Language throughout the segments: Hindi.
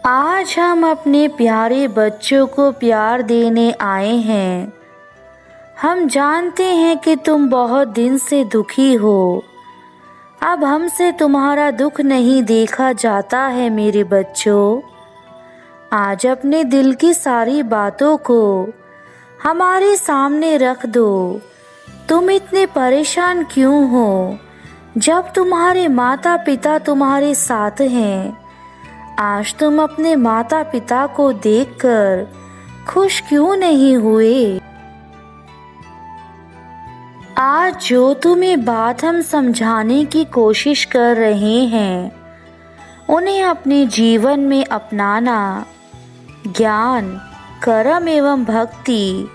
आज हम अपने प्यारे बच्चों को प्यार देने आए हैं। हम जानते हैं कि तुम बहुत दिन से दुखी हो। अब हमसे तुम्हारा दुख नहीं देखा जाता है मेरे बच्चों। आज अपने दिल की सारी बातों को हमारे सामने रख दो। तुम इतने परेशान क्यों हो जब तुम्हारे माता पिता तुम्हारे साथ हैं? आज तुम अपने माता पिता को देखकर खुश क्यों नहीं हुए? आज जो तुम्हें बात हम समझाने की कोशिश कर रहे हैं, उन्हें अपने जीवन में अपनाना। ज्ञान, कर्म एवं भक्ति,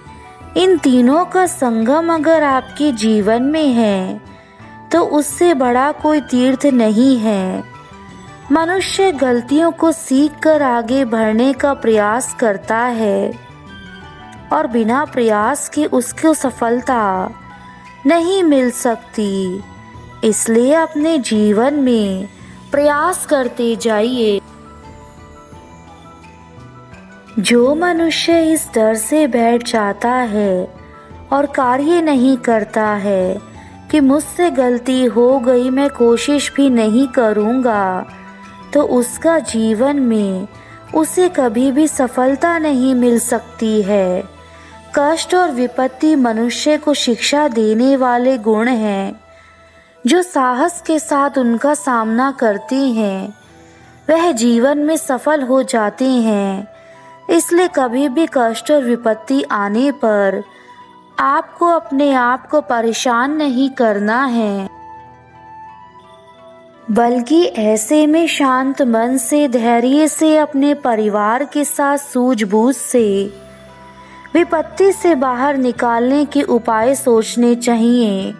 इन तीनों का संगम अगर आपके जीवन में है तो उससे बड़ा कोई तीर्थ नहीं है। मनुष्य गलतियों को सीखकर आगे बढ़ने का प्रयास करता है और बिना प्रयास के उसको सफलता नहीं मिल सकती। इसलिए अपने जीवन में प्रयास करते जाइए। जो मनुष्य इस डर से बैठ जाता है और कार्य नहीं करता है कि मुझसे गलती हो गई, मैं कोशिश भी नहीं करूँगा, तो उसका जीवन में उसे कभी भी सफलता नहीं मिल सकती है। कष्ट और विपत्ति मनुष्य को शिक्षा देने वाले गुण हैं। जो साहस के साथ उनका सामना करते हैं वह जीवन में सफल हो जाते हैं। इसलिए कभी भी कष्ट और विपत्ति आने पर आपको अपने आप को परेशान नहीं करना है, बल्कि ऐसे में शांत मन से, धैर्य से, अपने परिवार के साथ सूझबूझ से विपत्ति से बाहर निकालने के उपाय सोचने चाहिए।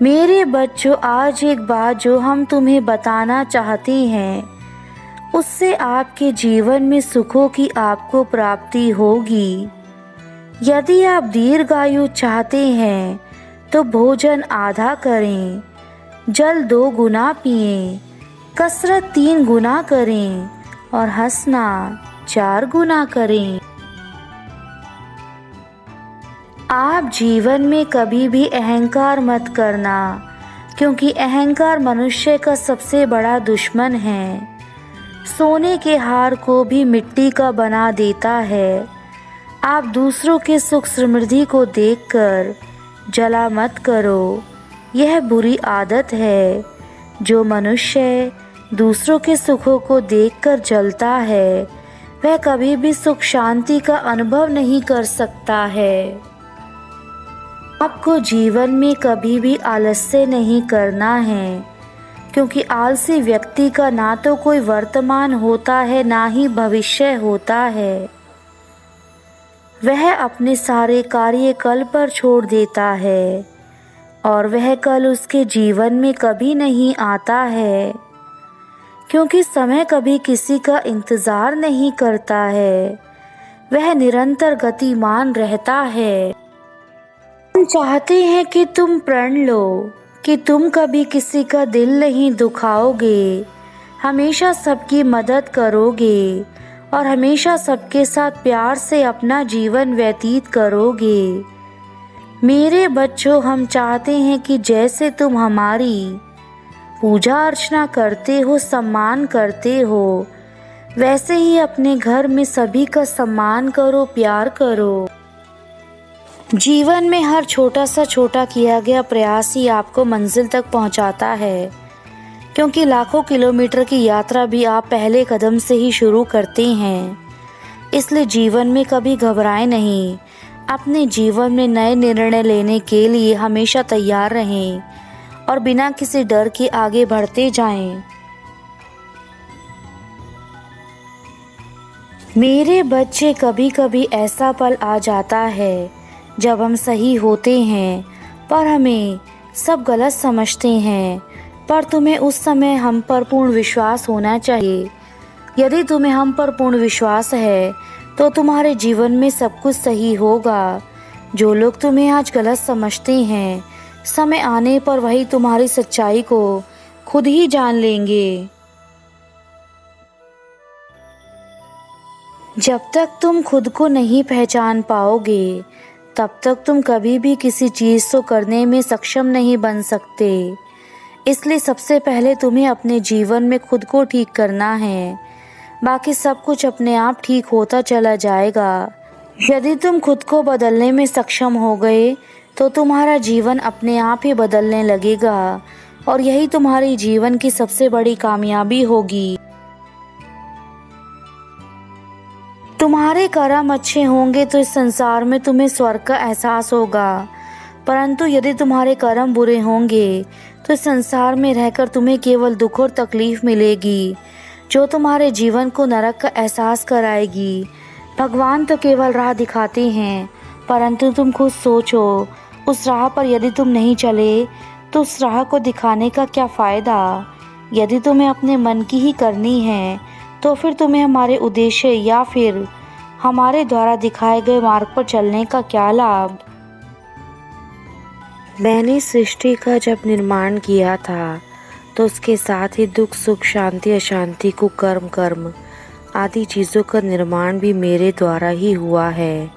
मेरे बच्चों, आज एक बात जो हम तुम्हें बताना चाहते हैं, उससे आपके जीवन में सुखों की आपको प्राप्ति होगी। यदि आप दीर्घायु चाहते हैं तो भोजन आधा करें, जल 2 गुना पिएं, कसरत 3 गुना करें और हंसना 4 गुना करें। आप जीवन में कभी भी अहंकार मत करना, क्योंकि अहंकार मनुष्य का सबसे बड़ा दुश्मन है। सोने के हार को भी मिट्टी का बना देता है। आप दूसरों के सुख समृद्धि को देखकर जला मत करो, यह बुरी आदत है। जो मनुष्य दूसरों के सुखों को देखकर जलता है वह कभी भी सुख शांति का अनुभव नहीं कर सकता है। आपको जीवन में कभी भी आलस्य नहीं करना है, क्योंकि आलसी व्यक्ति का ना तो कोई वर्तमान होता है ना ही भविष्य होता है। वह अपने सारे कार्य कल पर छोड़ देता है और वह कल उसके जीवन में कभी नहीं आता है, क्योंकि समय कभी किसी का इंतज़ार नहीं करता है, वह निरंतर गतिमान रहता है। हम चाहते हैं कि तुम प्रण लो कि तुम कभी किसी का दिल नहीं दुखाओगे, हमेशा सबकी मदद करोगे और हमेशा सबके साथ प्यार से अपना जीवन व्यतीत करोगे। मेरे बच्चों, हम चाहते हैं कि जैसे तुम हमारी पूजा अर्चना करते हो, सम्मान करते हो, वैसे ही अपने घर में सभी का सम्मान करो, प्यार करो। जीवन में हर छोटा सा छोटा किया गया प्रयास ही आपको मंजिल तक पहुंचाता है, क्योंकि लाखों किलोमीटर की यात्रा भी आप पहले कदम से ही शुरू करते हैं। इसलिए जीवन में कभी घबराएं नहीं। अपने जीवन में नए निर्णय लेने के लिए हमेशा तैयार रहें और बिना किसी डर के आगे बढ़ते जाएं। मेरे बच्चे, कभी कभी ऐसा पल आ जाता है जब हम सही होते हैं पर हमें सब गलत समझते हैं, पर तुम्हें उस समय हम पर पूर्ण विश्वास होना चाहिए। यदि तुम्हें हम पर पूर्ण विश्वास है तो तुम्हारे जीवन में सब कुछ सही होगा। जो लोग तुम्हें आज गलत समझते हैं, समय आने पर वही तुम्हारी सच्चाई को खुद ही जान लेंगे। जब तक तुम खुद को नहीं पहचान पाओगे तब तक तुम कभी भी किसी चीज़ को करने में सक्षम नहीं बन सकते। इसलिए सबसे पहले तुम्हें अपने जीवन में खुद को ठीक करना है, बाकी सब कुछ अपने आप ठीक होता चला जाएगा। यदि तुम खुद को बदलने में सक्षम हो गए तो तुम्हारा जीवन अपने आप ही बदलने लगेगा और यही तुम्हारी जीवन की सबसे बड़ी कामयाबी होगी। तुम्हारे कर्म अच्छे होंगे तो इस संसार में तुम्हें स्वर्ग का एहसास होगा, परंतु यदि तुम्हारे कर्म बुरे होंगे तो इस संसार में रहकर तुम्हें केवल दुख और तकलीफ मिलेगी, जो तुम्हारे जीवन को नरक का एहसास कराएगी। भगवान तो केवल राह दिखाते हैं, परंतु तुम खुद सोचो, उस राह पर यदि तुम नहीं चले तो उस राह को दिखाने का क्या फ़ायदा। यदि तुम्हें अपने मन की ही करनी है तो फिर तुम्हें हमारे उद्देश्य या फिर हमारे द्वारा दिखाए गए मार्ग पर चलने का क्या लाभ। मैंने सृष्टि का जब निर्माण किया था तो उसके साथ ही दुख सुख शांति अशांति कुकर्म कर्म आदि चीज़ों का निर्माण भी मेरे द्वारा ही हुआ है।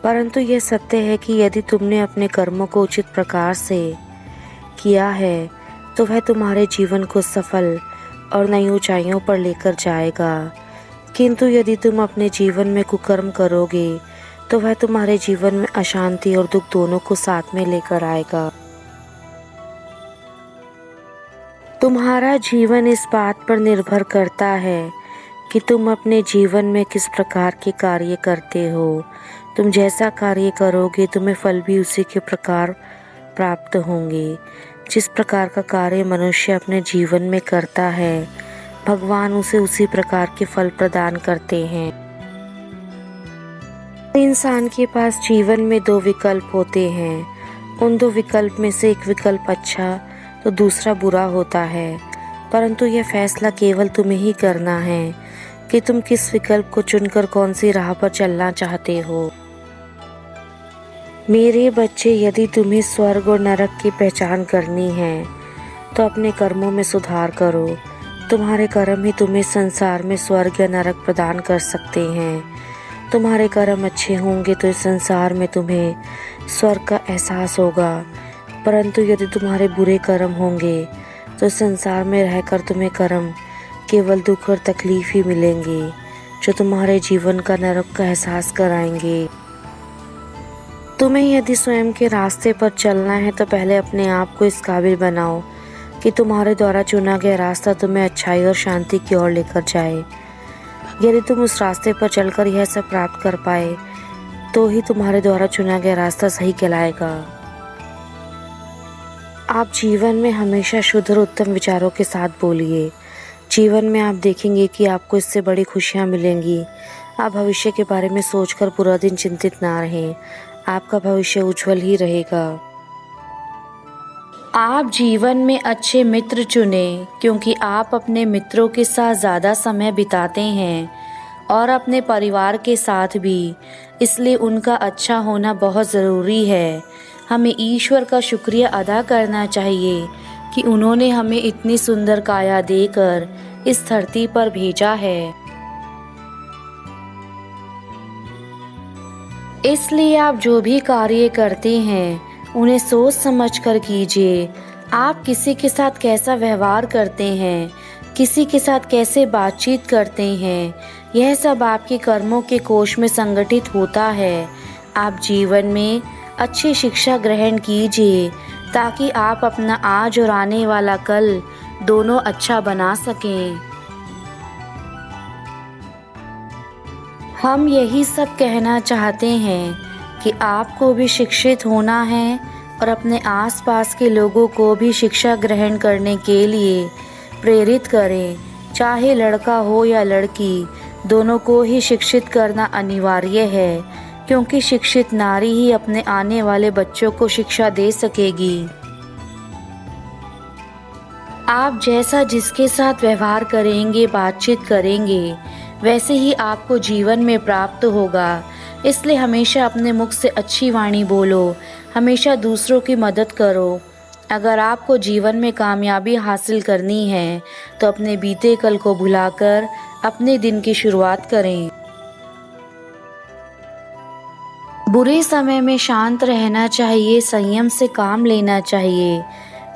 परंतु यह सत्य है कि यदि तुमने अपने कर्मों को उचित प्रकार से किया है तो वह तुम्हारे जीवन को सफल और नई ऊंचाइयों पर लेकर जाएगा, किंतु यदि तुम अपने जीवन में कुकर्म करोगे तो वह तुम्हारे जीवन में अशांति और दुख दोनों को साथ में लेकर आएगा। तुम्हारा जीवन इस बात पर निर्भर करता है कि तुम अपने जीवन में किस प्रकार के कार्य करते हो। तुम जैसा कार्य करोगे तुम्हें फल भी उसी के प्रकार प्राप्त होंगे। जिस प्रकार का कार्य मनुष्य अपने जीवन में करता है भगवान उसे उसी प्रकार के फल प्रदान करते हैं। इंसान के पास जीवन में दो विकल्प होते हैं। उन दो विकल्प में से एक विकल्प अच्छा तो दूसरा बुरा होता है, परंतु यह फैसला केवल तुम्हें ही करना है कि तुम किस विकल्प को चुनकर कौन सी राह पर चलना चाहते हो। मेरे बच्चे, यदि तुम्हें स्वर्ग और नरक की पहचान करनी है तो अपने कर्मों में सुधार करो। तुम्हारे कर्म ही तुम्हें संसार में स्वर्ग या नरक प्रदान कर सकते हैं। तुम्हारे कर्म अच्छे होंगे तो इस संसार में तुम्हें स्वर्ग का एहसास होगा, परंतु यदि तुम्हारे बुरे कर्म होंगे तो इस संसार में रहकर तुम्हें कर्म केवल दुख और तकलीफ ही मिलेंगे, जो तुम्हारे जीवन का नरक का एहसास कराएंगे। तुम्हें यदि स्वयं के रास्ते पर चलना है तो पहले अपने आप को इस काबिल बनाओ कि तुम्हारे द्वारा चुना गया रास्ता तुम्हें अच्छाई और शांति की ओर लेकर जाए। यदि तुम उस रास्ते पर चलकर यह सब प्राप्त कर पाए तो ही तुम्हारे द्वारा चुना गया रास्ता सही कहलाएगा। आप जीवन में हमेशा शुद्ध और उत्तम विचारों के साथ बोलिए। जीवन में आप देखेंगे कि आपको इससे बड़ी खुशियाँ मिलेंगी। आप भविष्य के बारे में सोचकर पूरा दिन चिंतित ना रहें, आपका भविष्य उज्जवल ही रहेगा। आप जीवन में अच्छे मित्र चुनें, क्योंकि आप अपने मित्रों के साथ ज़्यादा समय बिताते हैं और अपने परिवार के साथ भी, इसलिए उनका अच्छा होना बहुत ज़रूरी है। हमें ईश्वर का शुक्रिया अदा करना चाहिए कि उन्होंने हमें इतनी सुंदर काया देकर इस धरती पर भेजा है। इसलिए आप जो भी कार्य करते हैं उन्हें सोच समझ कर कीजिए। आप किसी के साथ कैसा व्यवहार करते हैं, किसी के साथ कैसे बातचीत करते हैं, यह सब आपके कर्मों के कोश में संगठित होता है। आप जीवन में अच्छी शिक्षा ग्रहण कीजिए ताकि आप अपना आज और आने वाला कल दोनों अच्छा बना सकें। हम यही सब कहना चाहते हैं कि आपको भी शिक्षित होना है और अपने आसपास के लोगों को भी शिक्षा ग्रहण करने के लिए प्रेरित करें। चाहे लड़का हो या लड़की, दोनों को ही शिक्षित करना अनिवार्य है, क्योंकि शिक्षित नारी ही अपने आने वाले बच्चों को शिक्षा दे सकेगी। आप जैसा जिसके साथ व्यवहार करेंगे, बातचीत करेंगे, वैसे ही आपको जीवन में प्राप्त होगा। इसलिए हमेशा अपने मुख से अच्छी वाणी बोलो, हमेशा दूसरों की मदद करो। अगर आपको जीवन में कामयाबी हासिल करनी है तो अपने बीते कल को भुलाकर अपने दिन की शुरुआत करें। बुरे समय में शांत रहना चाहिए, संयम से काम लेना चाहिए,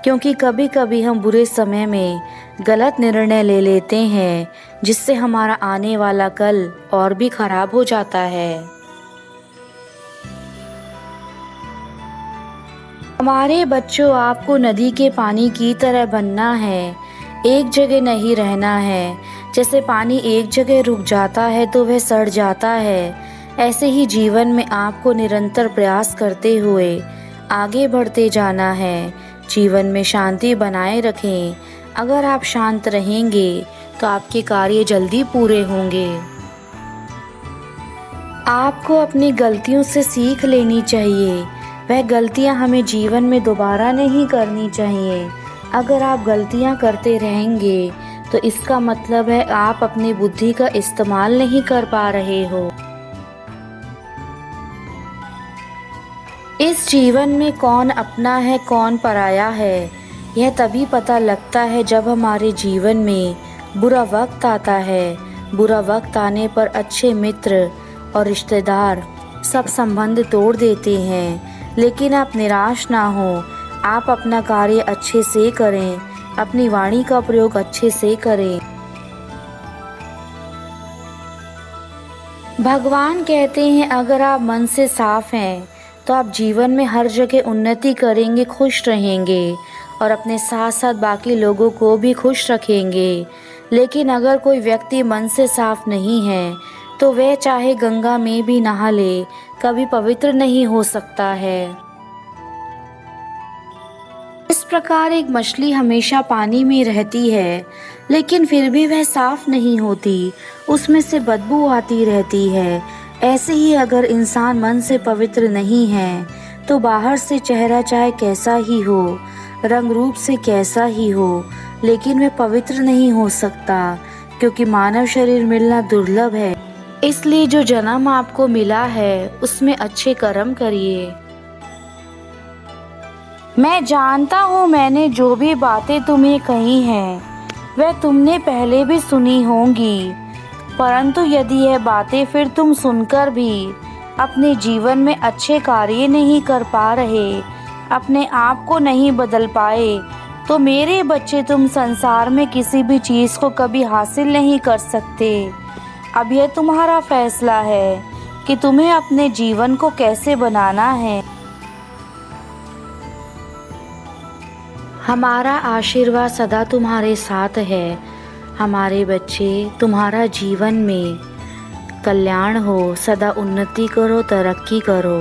क्योंकि कभी कभी हम बुरे समय में गलत निर्णय ले लेते हैं, जिससे हमारा आने वाला कल और भी खराब हो जाता है। हमारे बच्चों, आपको नदी के पानी की तरह बनना है, एक जगह नहीं रहना है। जैसे पानी एक जगह रुक जाता है तो वह सड़ जाता है, ऐसे ही जीवन में आपको निरंतर प्रयास करते हुए आगे बढ़ते जाना है। जीवन में शांति बनाए रखें। अगर आप शांत रहेंगे तो आपके कार्य जल्दी पूरे होंगे। आपको अपनी गलतियों से सीख लेनी चाहिए। वह गलतियां हमें जीवन में दोबारा नहीं करनी चाहिए। अगर आप गलतियां करते रहेंगे तो इसका मतलब है आप अपनी बुद्धि का इस्तेमाल नहीं कर पा रहे हो। इस जीवन में कौन अपना है, कौन पराया है, यह तभी पता लगता है जब हमारे जीवन में बुरा वक्त आता है। बुरा वक्त आने पर अच्छे मित्र और रिश्तेदार सब संबंध तोड़ देते हैं, लेकिन आप निराश ना हो। आप अपना कार्य अच्छे से करें, अपनी वाणी का प्रयोग अच्छे से करें। भगवान कहते हैं, अगर आप मन से साफ हैं तो आप जीवन में हर जगह उन्नति करेंगे, खुश रहेंगे और अपने साथ साथ बाकी लोगों को भी खुश रखेंगे। लेकिन अगर कोई व्यक्ति मन से साफ नहीं है तो वह चाहे गंगा में भी नहा ले, कभी पवित्र नहीं हो सकता है। इस प्रकार एक मछली हमेशा पानी में रहती है, लेकिन फिर भी वह साफ नहीं होती, उसमें से बदबू आती रहती है। ऐसे ही अगर इंसान मन से पवित्र नहीं है तो बाहर से चेहरा चाहे कैसा ही हो, रंग रूप से कैसा ही हो, लेकिन वह पवित्र नहीं हो सकता, क्योंकि मानव शरीर मिलना दुर्लभ है। इसलिए जो जन्म आपको मिला है उसमें अच्छे कर्म करिए। मैं जानता हूँ मैंने जो भी बातें तुम्हें कही हैं वह तुमने पहले भी सुनी होंगी, परंतु यदि यह बातें फिर तुम सुनकर भी अपने जीवन में अच्छे कार्य नहीं कर पा रहे, अपने आप को नहीं बदल पाए, तो मेरे बच्चे तुम संसार में किसी भी चीज़ को कभी हासिल नहीं कर सकते। अब यह तुम्हारा फैसला है कि तुम्हें अपने जीवन को कैसे बनाना है। हमारा आशीर्वाद सदा तुम्हारे साथ है। हमारे बच्चे, तुम्हारा जीवन में कल्याण हो, सदा उन्नति करो, तरक्की करो।